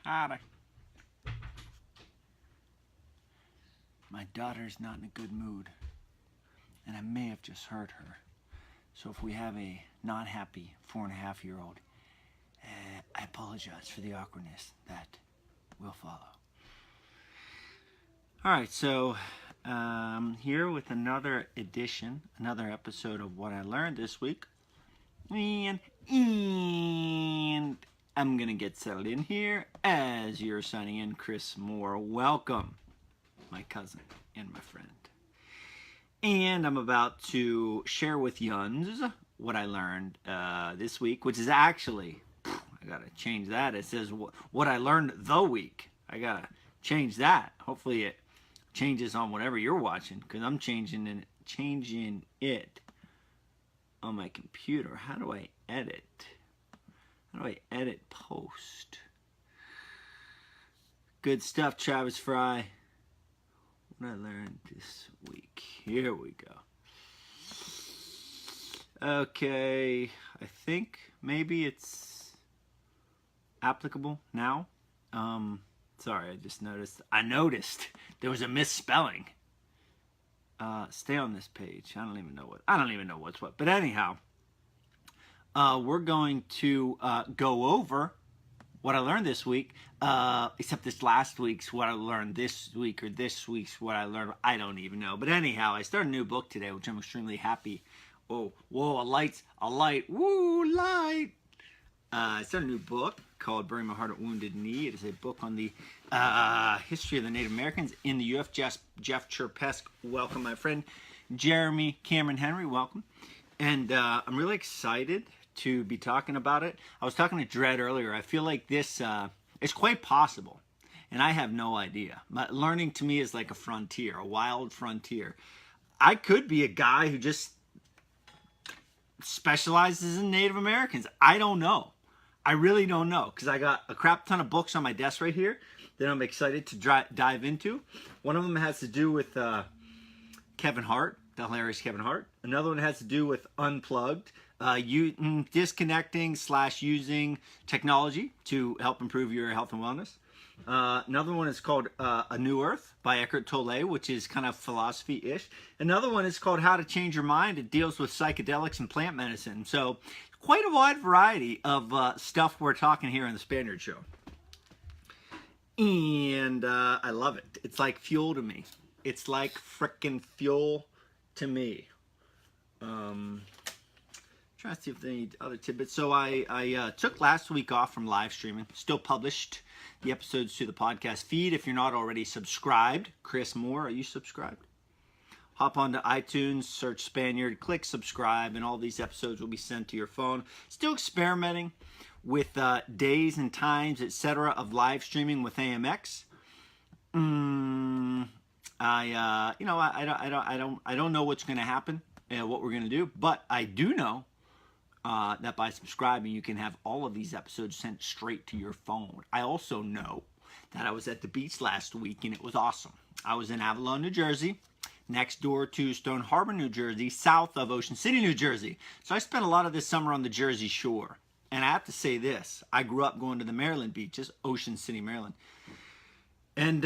Howdy. My daughter's not in a good mood, and I may have just hurt her. So if we have a not happy 4.5-year-old, I apologize for the awkwardness that will follow. Alright, so here with another edition, another episode of What I Learned This Week. And I'm going to get settled in here as you're signing in, Chris Moore. Welcome, my cousin and my friend. And I'm about to share with Yuns what I learned this week, which is actually, I got to change that. It says what I learned the week. I got to change that. Hopefully it changes on whatever you're watching, because I'm changing it on my computer. How do I edit? How do I edit post? Good stuff, Travis Fry. What I learned this week. Here we go. Okay, I think maybe it's applicable now. Sorry, I just noticed. I noticed there was a misspelling. Stay on this page. I don't even know what's what. But anyhow, we're going to go over what I learned this week. Except this last week's what I learned this week, or this week's what I learned. I don't even know. But anyhow, I started a new book today, which I'm extremely happy. Oh, whoa, a light. Woo, light. I started a new book called Bury My Heart at Wounded Knee. It is a book on the history of the Native Americans in the UF. Jeff Cherpesque, welcome, my friend. Jeremy Cameron Henry, welcome. And I'm really excited to be talking about it. I was talking to Dredd earlier. I feel like this is quite possible, and I have no idea. But learning to me is like a frontier, a wild frontier. I could be a guy who just specializes in Native Americans. I don't know. I really don't know, because I got a crap ton of books on my desk right here that I'm excited to dive into. One of them has to do with Kevin Hart, the hilarious Kevin Hart. Another one has to do with Unplugged, disconnecting / using technology to help improve your health and wellness. Another one is called A New Earth by Eckhart Tolle, which is kind of philosophy-ish. Another one is called How to Change Your Mind. It deals with psychedelics and plant medicine. So quite a wide variety of stuff we're talking here on the Spaniard Show. And I love it. It's like fuel to me. It's like frickin' fuel to me. Trying to see if there are any other tidbits. So I took last week off from live streaming. Still published the episodes to the podcast feed. If you're not already subscribed, Chris Moore, are you subscribed? Hop onto iTunes, search Spaniard, click subscribe, and all these episodes will be sent to your phone. Still experimenting with days and times, etc., of live streaming with AMX. I don't know what's going to happen and what we're going to do, but I do know that by subscribing, you can have all of these episodes sent straight to your phone. I also know that I was at the beach last week, and it was awesome. I was in Avalon, New Jersey, next door to Stone Harbor, New Jersey, south of Ocean City, New Jersey. So I spent a lot of this summer on the Jersey Shore. And I have to say this, I grew up going to the Maryland beaches, Ocean City, Maryland. And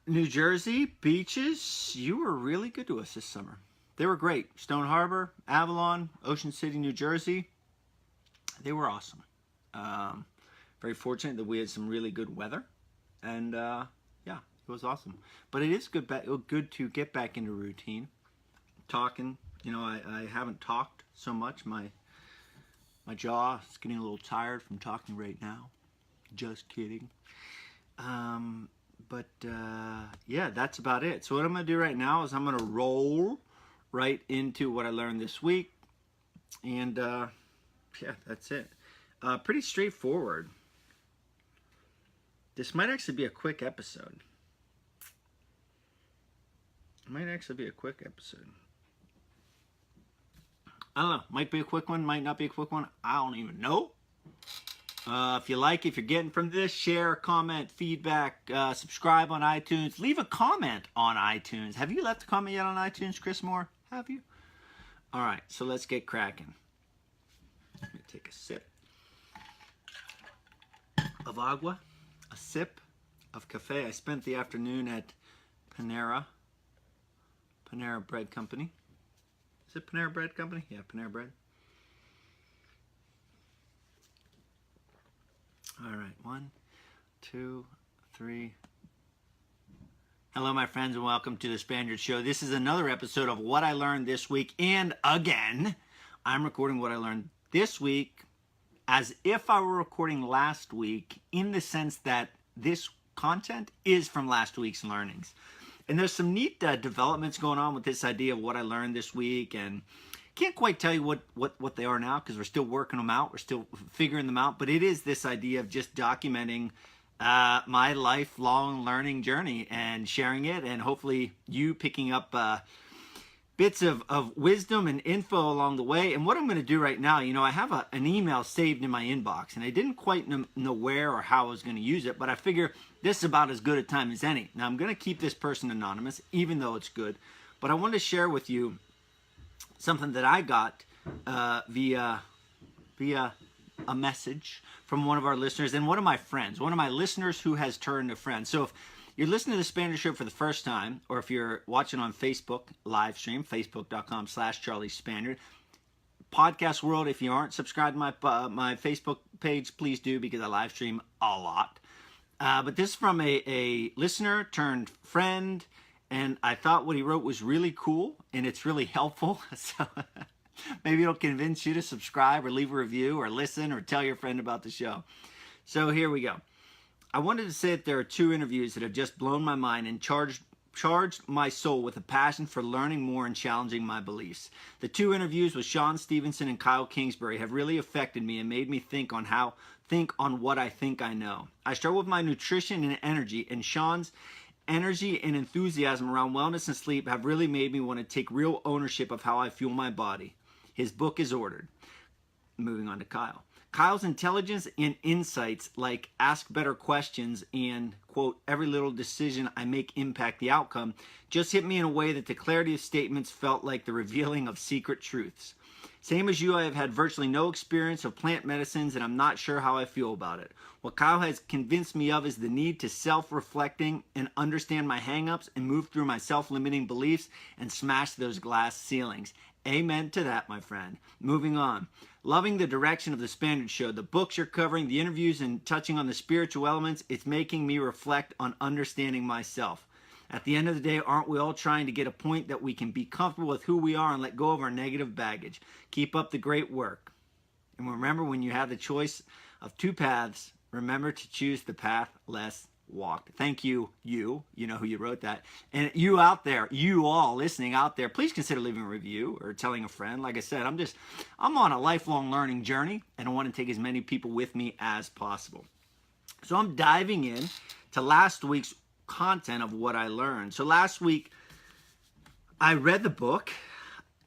New Jersey beaches, you were really good to us this summer. They were great. Stone Harbor, Avalon, Ocean City, New Jersey, they were awesome. Very fortunate that we had some really good weather. And yeah, it was awesome. But it is good to get back into routine. Talking, I haven't talked so much. My jaw is getting a little tired from talking right now. Just kidding. But yeah, that's about it. So what I'm going to do right now is I'm going to roll right into what I learned this week. And yeah, that's it. Pretty straightforward. This might actually be a quick episode. It might actually be a quick episode. I don't know. Might be a quick one. Might not be a quick one. I don't even know. If you're getting from this, share, comment, feedback, subscribe on iTunes. Leave a comment on iTunes. Have you left a comment yet on iTunes, Chris Moore? Have you? All right. So let's get cracking. Let me take a sip of agua. sip of cafe. I spent the afternoon at Panera Bread Company. Is it Panera Bread Company? Yeah, Panera Bread. All right, 1, 2, 3. Hello, my friends, and welcome to the Spaniard Show. This is another episode of What I Learned This Week. And again, I'm recording what I learned this week as if I were recording last week, in the sense that this content is from last week's learnings. And there's some neat developments going on with this idea of what I learned this week, and can't quite tell you what they are now because we're still working them out. We're still figuring them out. But it is this idea of just documenting my lifelong learning journey and sharing it, and hopefully you picking up bits of wisdom and info along the way. And what I'm going to do right now, I have an email saved in my inbox, and I didn't quite know where or how I was going to use it, but I figure this is about as good a time as any. Now, I'm going to keep this person anonymous, even though it's good, but I want to share with you something that I got via a message from one of our listeners and one of my friends, one of my listeners who has turned a friend. So if you're listening to the Spaniard Show for the first time, or if you're watching on Facebook live stream, facebook.com/Charlie Spaniard, podcast world, if you aren't subscribed to my Facebook page, please do, because I live stream a lot. But this is from a listener turned friend, and I thought what he wrote was really cool, and it's really helpful. So maybe it'll convince you to subscribe or leave a review or listen or tell your friend about the show. So here we go. I wanted to say that there are 2 interviews that have just blown my mind and charged my soul with a passion for learning more and challenging my beliefs. The 2 interviews with Sean Stevenson and Kyle Kingsbury have really affected me and made me think on what I think I know. I struggle with my nutrition and energy, and Sean's energy and enthusiasm around wellness and sleep have really made me want to take real ownership of how I fuel my body. His book is ordered. Moving on to Kyle. Kyle's intelligence and insights, like ask better questions and, quote, every little decision I make impact the outcome, just hit me in a way that the clarity of statements felt like the revealing of secret truths. Same as you, I have had virtually no experience of plant medicines, and I'm not sure how I feel about it. What Kyle has convinced me of is the need to self-reflecting and understand my hang-ups and move through my self-limiting beliefs and smash those glass ceilings. Amen to that, my friend. Moving on. Loving the direction of the Spaniard Show, the books you're covering, the interviews, and touching on the spiritual elements. It's making me reflect on understanding myself. At the end of the day, aren't we all trying to get a point that we can be comfortable with who we are and let go of our negative baggage? Keep up the great work. And remember, when you have the choice of 2 paths, remember to choose the path less walked. Thank you, you know who you wrote that. And you out there, you all listening out there, please consider leaving a review or telling a friend. Like I said, I'm on a lifelong learning journey, and I want to take as many people with me as possible. So I'm diving in to last week's content of what I learned. So last week, I read the book.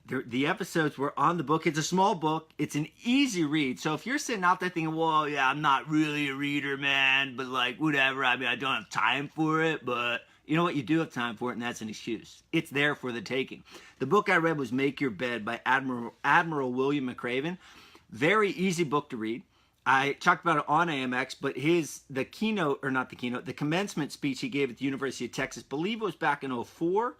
The episodes were on the book. It's a small book. It's an easy read. So if you're sitting out there thinking, well, yeah, I'm not really a reader, man, but like, whatever. I mean, I don't have time for it, but you know what? You do have time for it, and that's an excuse. It's there for the taking. The book I read was Make Your Bed by Admiral William McRaven. Very easy book to read. I talked about it on AMX, but the commencement speech he gave at the University of Texas, believe it was back in 2004,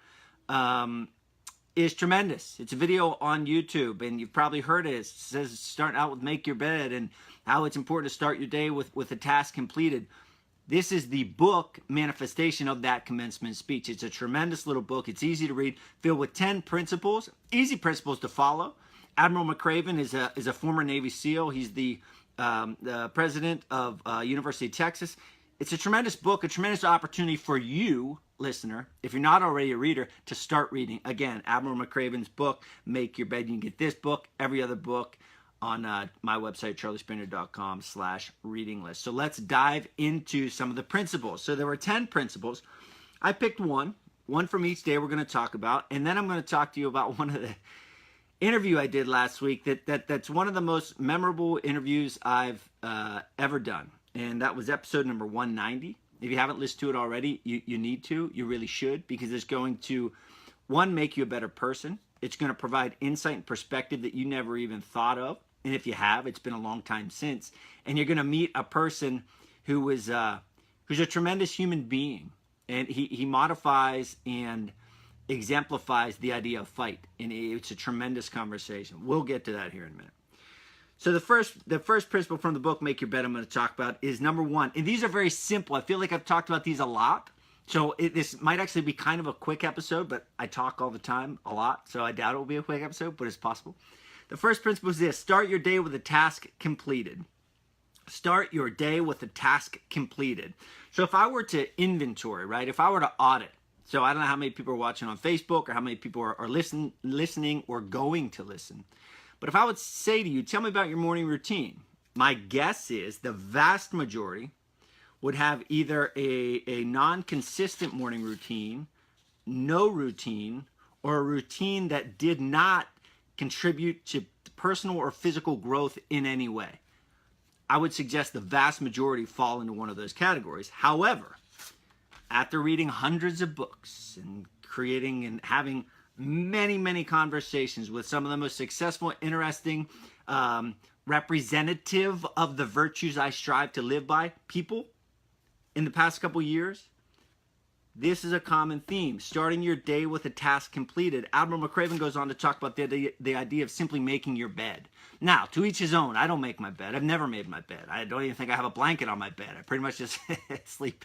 is tremendous. It's a video on YouTube, and you've probably heard it. It says starting out with Make Your Bed and how it's important to start your day with a task completed. This is the book manifestation of that commencement speech. It's a tremendous little book. It's easy to read, filled with 10 principles, easy principles to follow. Admiral McRaven is a former Navy SEAL. He's the president of University of Texas. It's a tremendous book, a tremendous opportunity for you, listener, if you're not already a reader, to start reading. Again, Admiral McRaven's book, Make Your Bed. You can get this book, every other book, on my website, charliespaniard.com/reading list. So let's dive into some of the principles. So there were 10 principles. I picked one from each day we're going to talk about, and then I'm going to talk to you about one of the interview I did last week that's one of the most memorable interviews I've ever done. And that was episode number 190. If you haven't listened to it already, you need to. You really should, because it's going to, one, make you a better person. It's going to provide insight and perspective that you never even thought of. And if you have, it's been a long time since. And you're going to meet a person who was who's a tremendous human being. And he modifies and exemplifies the idea of fight. And it's a tremendous conversation. We'll get to that here in a minute. So the first principle from the book, Make Your Bed, I'm going to talk about is number one. And these are very simple. I feel like I've talked about these a lot. So this might actually be kind of a quick episode, but I talk all the time a lot. So I doubt it will be a quick episode, but it's possible. The first principle is this: start your day with a task completed. Start your day with a task completed. So if I were to inventory, right? If I were to audit, so I don't know how many people are watching on Facebook or how many people are listening or going to listen. But if I would say to you, tell me about your morning routine, my guess is the vast majority would have either a non-consistent morning routine, no routine, or a routine that did not contribute to personal or physical growth in any way. I would suggest the vast majority fall into one of those categories. However, after reading hundreds of books and creating and having many, many conversations with some of the most successful, interesting, representative of the virtues I strive to live by people in the past couple years, this is a common theme. Starting your day with a task completed. Admiral McCraven goes on to talk about the idea of simply making your bed. Now, to each his own. I don't make my bed. I've never made my bed. I don't even think I have a blanket on my bed. I pretty much just sleep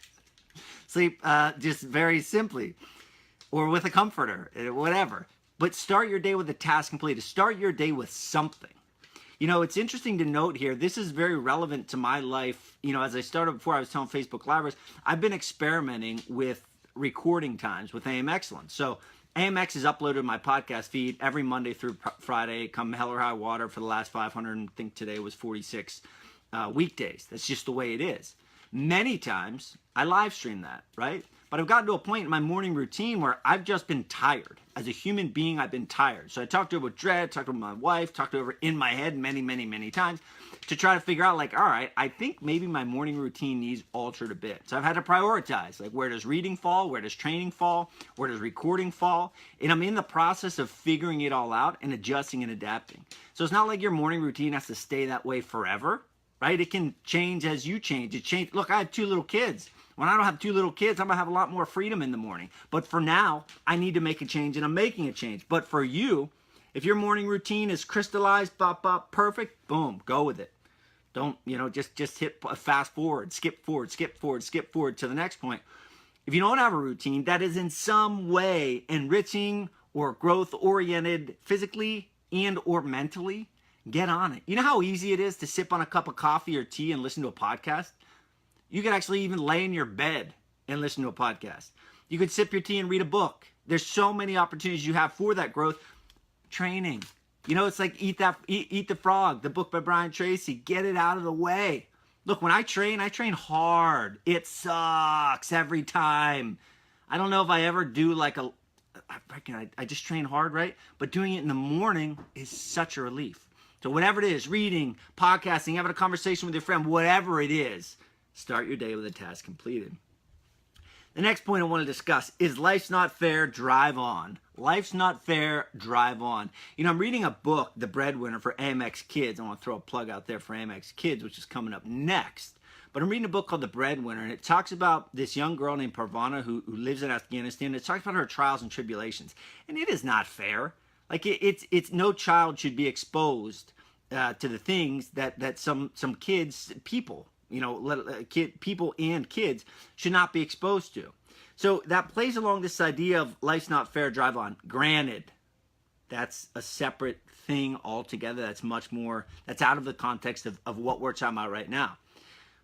just very simply, or with a comforter, whatever. But start your day with a task completed. Start your day with something. You know, it's interesting to note here, this is very relevant to my life. You know, as I started before, I was telling Facebook Livers, I've been experimenting with recording times with AMXweekly. So AMX has uploaded my podcast feed every Monday through Friday, come hell or high water, for the last 500, and I think today was 46 weekdays. That's just the way it is. Many times I live stream that, right? But I've gotten to a point in my morning routine where I've just been tired. As a human being, I've been tired. So I talked to her with Dred, talked to my wife, talked to her in my head many, many, many times to try to figure out, like, all right, I think maybe my morning routine needs altered a bit. So I've had to prioritize, like, where does reading fall? Where does training fall? Where does recording fall? And I'm in the process of figuring it all out and adjusting and adapting. So it's not like your morning routine has to stay that way forever, right? It can change as you change. Look, I have 2 little kids. When I don't have 2 little kids, I'm going to have a lot more freedom in the morning. But for now, I need to make a change, and I'm making a change. But for you, if your morning routine is crystallized, perfect, boom, go with it. Don't, just hit fast forward, skip forward, skip forward, skip forward to the next point. If you don't have a routine that is in some way enriching or growth-oriented physically and or mentally, get on it. You know how easy it is to sip on a cup of coffee or tea and listen to a podcast? You could actually even lay in your bed and listen to a podcast. You could sip your tea and read a book. There's so many opportunities you have for that growth. Training. It's like Eat the Frog, the book by Brian Tracy. Get it out of the way. Look, when I train hard. It sucks every time. I don't know if I ever do I just train hard, right? But doing it in the morning is such a relief. So whatever it is, reading, podcasting, having a conversation with your friend, whatever it is, start your day with a task completed. The next point I want to discuss is life's not fair, drive on. Life's not fair, drive on. I'm reading a book, The Breadwinner, for AMX Kids. I want to throw a plug out there for AMX Kids, which is coming up next. But I'm reading a book called The Breadwinner, and it talks about this young girl named Parvana who lives in Afghanistan. It talks about her trials and tribulations. And it is not fair. Like, it's no child should be exposed to the things that some kids, people and kids should not be exposed to. So that plays along this idea of life's not fair, drive on. Granted, that's a separate thing altogether. That's much more, that's out of the context of what we're talking about right now.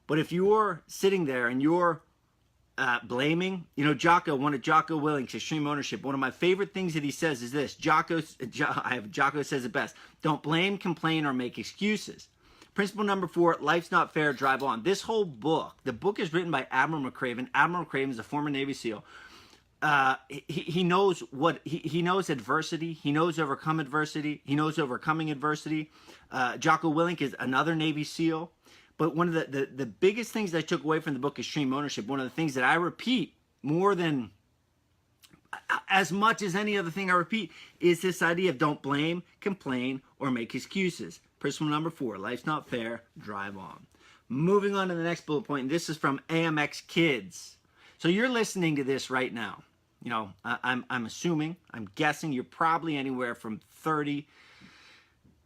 But if you're sitting there and you're blaming, Jocko Willink's Extreme Ownership, one of my favorite things that he says is this. Jocko says it best. Don't blame, complain, or make excuses. Principle number 4, life's not fair, drive on. This whole book, the book is written by Admiral McCraven. Admiral McCraven is a former Navy SEAL. He knows he knows adversity. He knows overcome adversity. He knows overcoming adversity. Jocko Willink is another Navy SEAL. But one of the biggest things that I took away from the book, Extreme Ownership, one of the things that I repeat more than as much as any other thing I repeat, is this idea of don't blame, complain, or make excuses. Principle number 4, life's not fair, drive on. Moving on to the next bullet point, and this is from AMX Kids. So you're listening to this right now. You know, I'm assuming, I'm guessing you're probably anywhere from 30,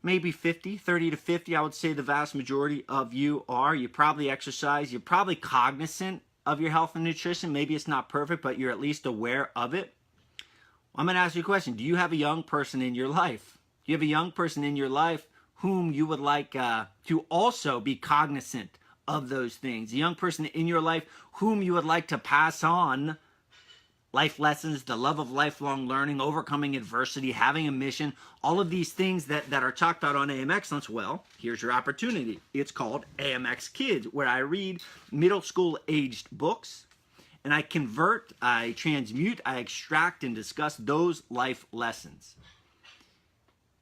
maybe 50, 30 to 50. I would say the vast majority of you are. You probably exercise. You're probably cognizant of your health and nutrition. Maybe it's not perfect, but you're at least aware of it. I'm going to ask you a question. Do you have a young person in your life? Do you have a young person in your life whom you would like to also be cognizant of those things? A young person in your life whom you would like to pass on life lessons, the love of lifelong learning, overcoming adversity, having a mission, all of these things that are talked about on AM Excellence. Well, here's your opportunity. It's called AMX Kids, where I read middle school aged books, and I convert, I transmute, I extract, and discuss those life lessons.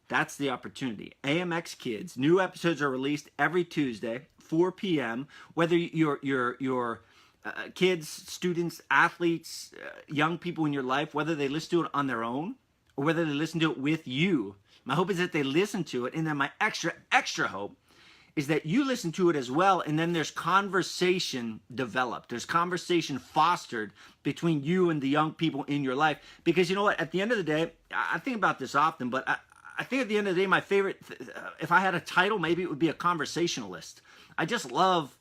That's the opportunity. AMX Kids. New episodes are released every Tuesday, 4 p.m. Whether you're kids, students, athletes, young people in your life, whether they listen to it on their own or whether they listen to it with you. My hope is that they listen to it, and then my extra hope is that you listen to it as well, and then there's conversation developed. There's conversation fostered between you and the young people in your life. Because you know what? At the end of the day, I think about this often, but I think at the end of the day, my favorite, if I had a title, maybe it would be a conversationalist. I just love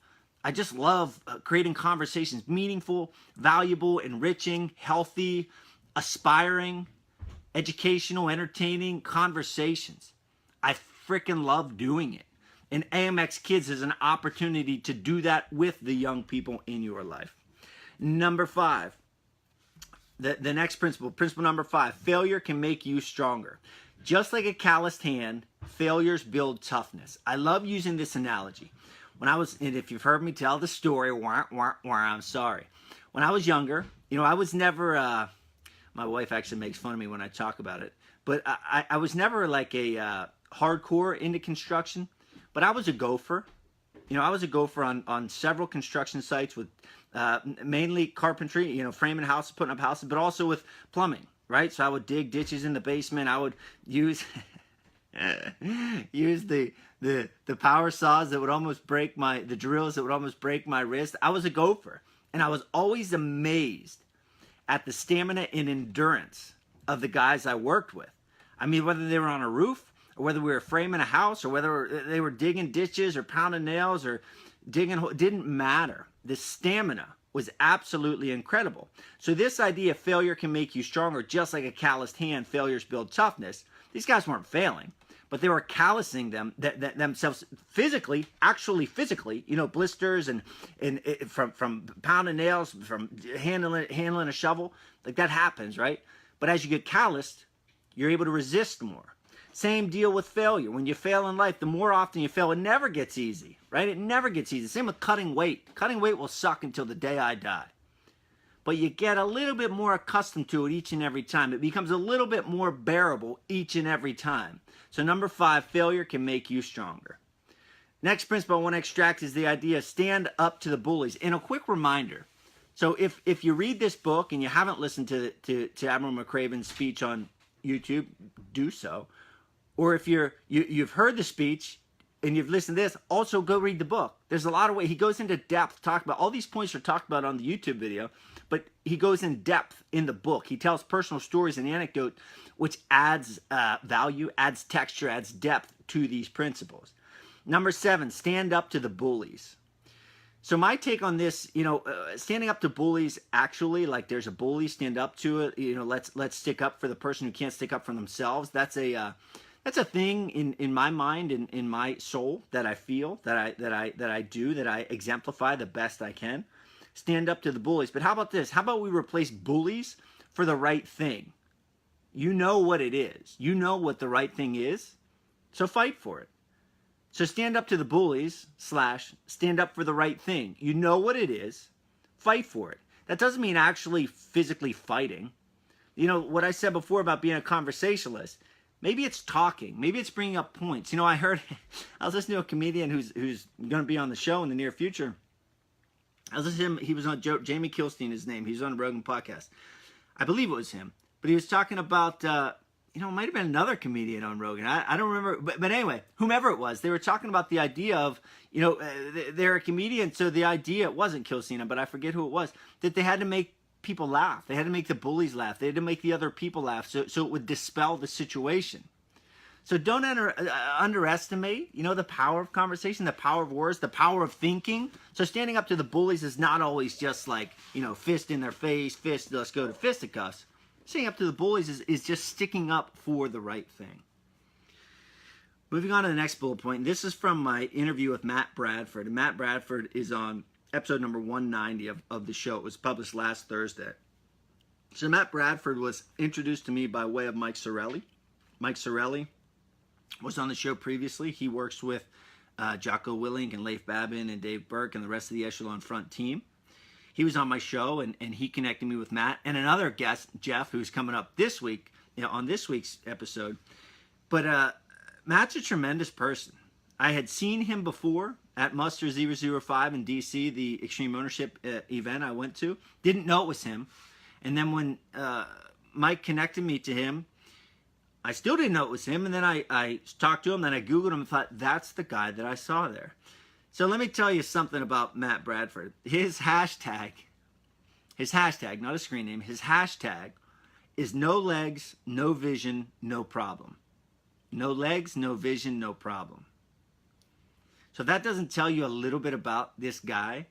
creating conversations, meaningful, valuable, enriching, healthy, aspiring, educational, entertaining conversations. I freaking love doing it. And AMX Kids is an opportunity to do that with the young people in your life. Number 5, the next principle number 5, failure can make you stronger. Just like a calloused hand, failures build toughness. I love using this analogy. When I was, and if you've heard me tell the story, I'm sorry. When I was younger, you know, I was never, my wife actually makes fun of me when I talk about it, but I was never like a hardcore into construction, but I was a gopher. You know, I was a gopher on several construction sites with mainly carpentry, you know, framing houses, putting up houses, but also with plumbing, right? So I would dig ditches in the basement. I would use... use the power saws that would almost break the drills that would almost break my wrist. I was a gopher, and I was always amazed at the stamina and endurance of the guys I worked with. I mean, whether they were on a roof or whether we were framing a house or whether they were digging ditches or pounding nails or digging, it didn't matter. The stamina was absolutely incredible. So this idea of failure can make you stronger, just like a calloused hand, failures build toughness. These guys weren't failing, but they were callousing themselves physically, actually physically, you know, blisters and from pounding nails, from handling a shovel, like that happens, right? But as you get calloused, you're able to resist more. Same deal with failure. When you fail in life, the more often you fail, it never gets easy, right? It never gets easy. Same with cutting weight. Cutting weight will suck until the day I die. But you get a little bit more accustomed to it each and every time. It becomes a little bit more bearable each and every time. So number 5, failure can make you stronger. Next principle I want to extract is the idea of stand up to the bullies. And a quick reminder. So if you read this book and you haven't listened to Admiral McCraven's speech on YouTube, do so. Or if you've heard the speech and you've listened to this, also go read the book. There's a lot of ways. He goes into depth, talk about all these points are talked about on the YouTube video, but he goes in depth in the book. He tells personal stories and anecdote, which adds value, adds texture, adds depth to these principles. Number 7, stand up to the bullies. So my take on this, you know, standing up to bullies, actually, like there's a bully, stand up to it. You know, let's stick up for the person who can't stick up for themselves. That's a thing in my mind, in my soul, that I feel, that I exemplify the best I can. Stand up to the bullies. But how about this? How about we replace bullies for the right thing? You know what it is. You know what the right thing is. So fight for it. So stand up to the bullies / stand up for the right thing. You know what it is. Fight for it. That doesn't mean actually physically fighting. You know, what I said before about being a conversationalist, maybe it's talking. Maybe it's bringing up points. You know, I was listening to a comedian who's going to be on the show in the near future. I was listening to him. He was on Jamie Kilstein, his name. He was on a Rogan podcast. I believe it was him. But he was talking about it might have been another comedian on Rogan. I don't remember. But anyway, whomever it was, they were talking about the idea of, they're a comedian. So the idea, it wasn't Kill Cena, but I forget who it was, that they had to make people laugh. They had to make the bullies laugh. They had to make the other people laugh. So it would dispel the situation. So don't underestimate, the power of conversation, the power of words, the power of thinking. So standing up to the bullies is not always just like, fist in their face, let's go to fisticuffs. Standing up to the bullies is just sticking up for the right thing. Moving on to the next bullet point. This is from my interview with Matt Bradford. And Matt Bradford is on episode number 190 of the show. It was published last Thursday. So Matt Bradford was introduced to me by way of Mike Sorelli. Mike Sorelli was on the show previously. He works with Jocko Willink and Leif Babin and Dave Burke and the rest of the Echelon Front team. He was on my show, and he connected me with Matt and another guest, Jeff, who's coming up this week, on this week's episode. But Matt's a tremendous person. I had seen him before at Muster 005 in D.C., the Extreme Ownership event I went to. Didn't know it was him. And then when Mike connected me to him, I still didn't know it was him. And then I talked to him, then I Googled him and thought, that's the guy that I saw there. So let me tell you something about Matt Bradford. His hashtag, not a screen name, his hashtag is no legs, no vision, no problem. No legs, no vision, no problem. So if that doesn't tell you a little bit about this guy,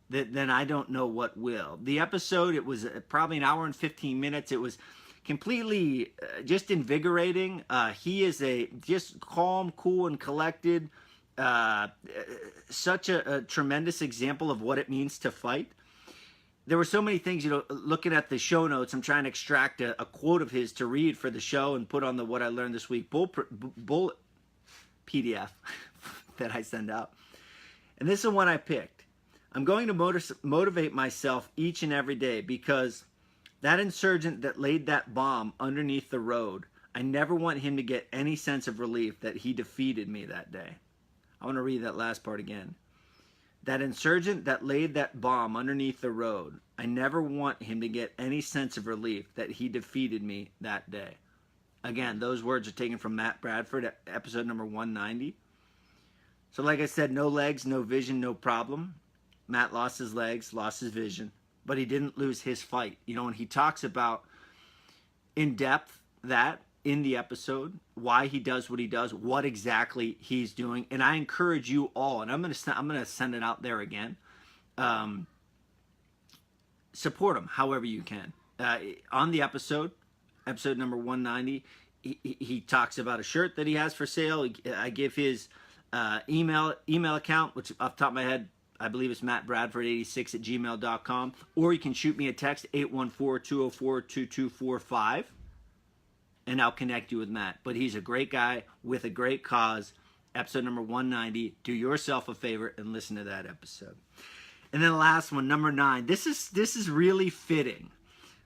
then I don't know what will. The episode, it was probably an hour and 15 minutes. It was completely just invigorating. He is just calm, cool, and collected. Such a tremendous example of what it means to fight. There were so many things, looking at the show notes, I'm trying to extract a quote of his to read for the show and put on the What I Learned This Week bullet PDF that I send out. And this is one I picked. I'm going to motivate myself each and every day because that insurgent that laid that bomb underneath the road, I never want him to get any sense of relief that he defeated me that day. I want to read that last part again. That insurgent that laid that bomb underneath the road, I never want him to get any sense of relief that he defeated me that day. Again, those words are taken from Matt Bradford, episode number 190. So like I said, no legs, no vision, no problem. Matt lost his legs, lost his vision, but he didn't lose his fight. When he talks about in depth that in the episode, why he does what he does, what exactly he's doing, and I encourage you all, and I'm gonna send it out there again. Support him however you can. On the episode number 190, he talks about a shirt that he has for sale. I give his email account, which off the top of my head, I believe it's mattbradford86@gmail.com, or you can shoot me a text 814-204-2245. And I'll connect you with Matt. But he's a great guy with a great cause. Episode number 190. Do yourself a favor and listen to that episode. And then the last one, number 9. This is really fitting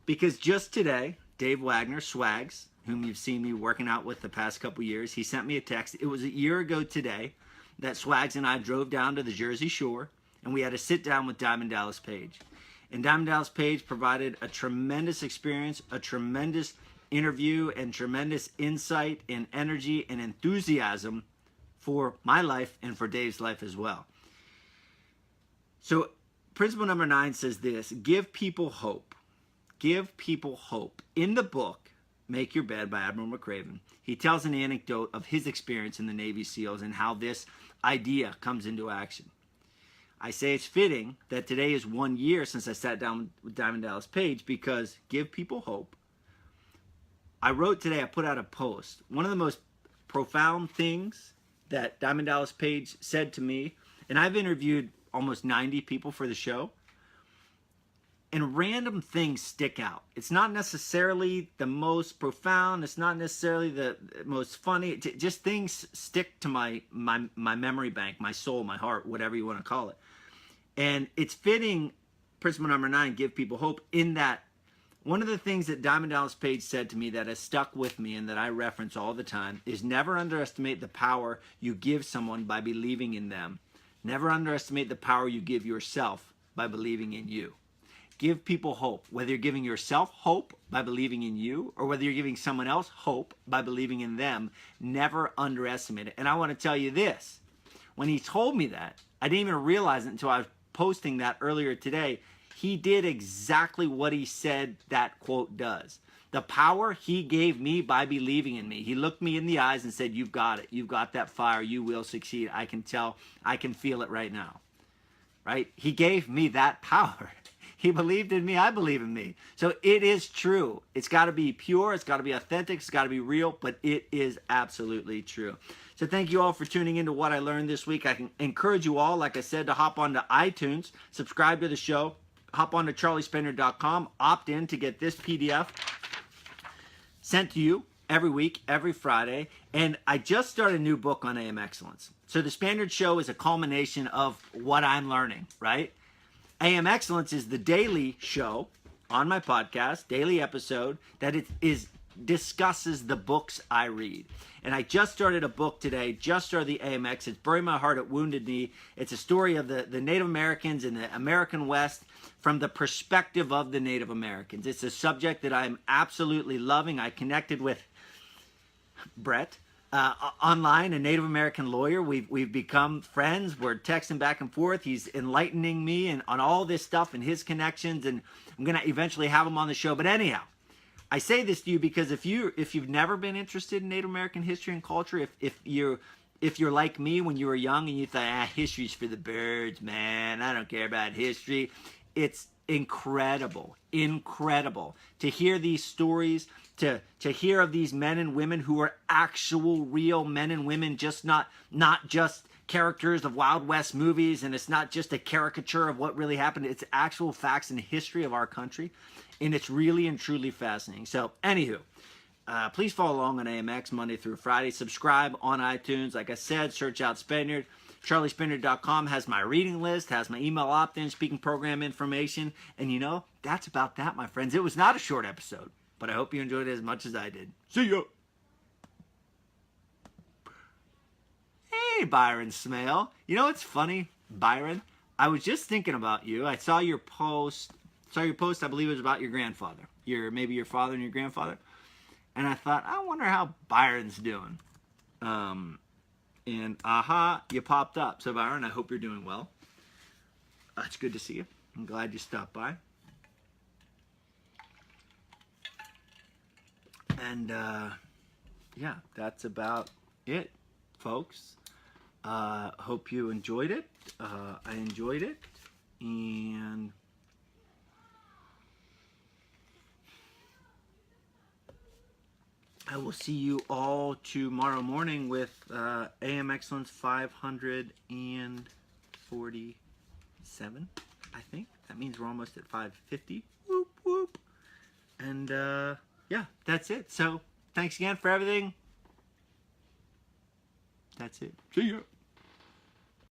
because just today, Dave Wagner, Swags, whom you've seen me working out with the past couple years, he sent me a text. It was a year ago today that Swags and I drove down to the Jersey Shore and we had a sit down with Diamond Dallas Page. And Diamond Dallas Page provided a tremendous experience, a tremendous interview, and tremendous insight and energy and enthusiasm for my life and for Dave's life as well. So principle number 9 says this: give people hope. Give people hope. In the book, Make Your Bed by Admiral McRaven, he tells an anecdote of his experience in the Navy SEALs and how this idea comes into action. I say it's fitting that today is 1 year since I sat down with Diamond Dallas Page because give people hope. I wrote today, I put out a post. One of the most profound things that Diamond Dallas Page said to me, and I've interviewed almost 90 people for the show, and random things stick out. It's not necessarily the most profound, it's not necessarily the most funny, just things stick to my memory bank, my soul, my heart, whatever you want to call it. And it's fitting, principle number 9, give people hope, in that one of the things that Diamond Dallas Page said to me that has stuck with me and that I reference all the time is never underestimate the power you give someone by believing in them. Never underestimate the power you give yourself by believing in you. give people hope, whether you're giving yourself hope by believing in you or whether you're giving someone else hope by believing in them. Never underestimate it. And I want to tell you this. When he told me that, I didn't even realize it until I was posting that earlier today. He did exactly what he said that quote does. The power he gave me by believing in me. He looked me in the eyes and said, you've got it. You've got that fire. You will succeed. I can tell. I can feel it right now. Right? He gave me that power. He believed in me. I believe in me. So it is true. It's got to be pure. It's got to be authentic. It's got to be real. But it is absolutely true. So thank you all for tuning into what I learned this week. I can encourage you all, like I said, to hop onto iTunes, subscribe to the show, hop onto charliespaniard.com, opt in to get this PDF sent to you every week, every Friday. And I just started a new book on AM Excellence. So the Spaniard Show is a culmination of what I'm learning, right? AM Excellence is the daily show on my podcast, daily episode, that it discusses the books I read. And I just started a book today, just started the AMX. It's Bury My Heart at Wounded Knee. It's a story of the Native Americans in the American West from the perspective of the Native Americans. It's a subject that I'm absolutely loving. I connected with Brett online, a Native American lawyer. We've become friends. We're texting back and forth. He's enlightening me and on all this stuff and his connections, and I'm going to eventually have him on the show. But anyhow, I say this to you because if you've never been interested in Native American history and culture, if you're like me when you were young and you thought, history's for the birds, man, I don't care about history. It's incredible to hear these stories, to hear of these men and women who are actual real men and women, just not just characters of Wild West movies, and it's not just a caricature of what really happened. It's actual facts in the history of our country, and it's really and truly fascinating. So anywho, please follow along on AMX Monday through Friday. Subscribe on iTunes. Like I said, search out Spaniard. charliespaniard.com has my reading list, has my email opt-in, speaking program information. And you know, that's about that, my friends. It was not a short episode, but I hope you enjoyed it as much as I did. See ya! Hey, Byron Smale. You know what's funny, Byron? I was just thinking about you. I saw your post. I believe it was about your grandfather. Maybe your father and your grandfather. And I thought, I wonder how Byron's doing. And you popped up. So Byron, I hope you're doing well. It's good to see you. I'm glad you stopped by. And yeah, that's about it, folks. Hope you enjoyed it. I enjoyed it. And I will see you all tomorrow morning with AM Excellence 547, I think. That means we're almost at 550. Whoop, whoop. And yeah, that's it. So thanks again for everything. That's it. See ya.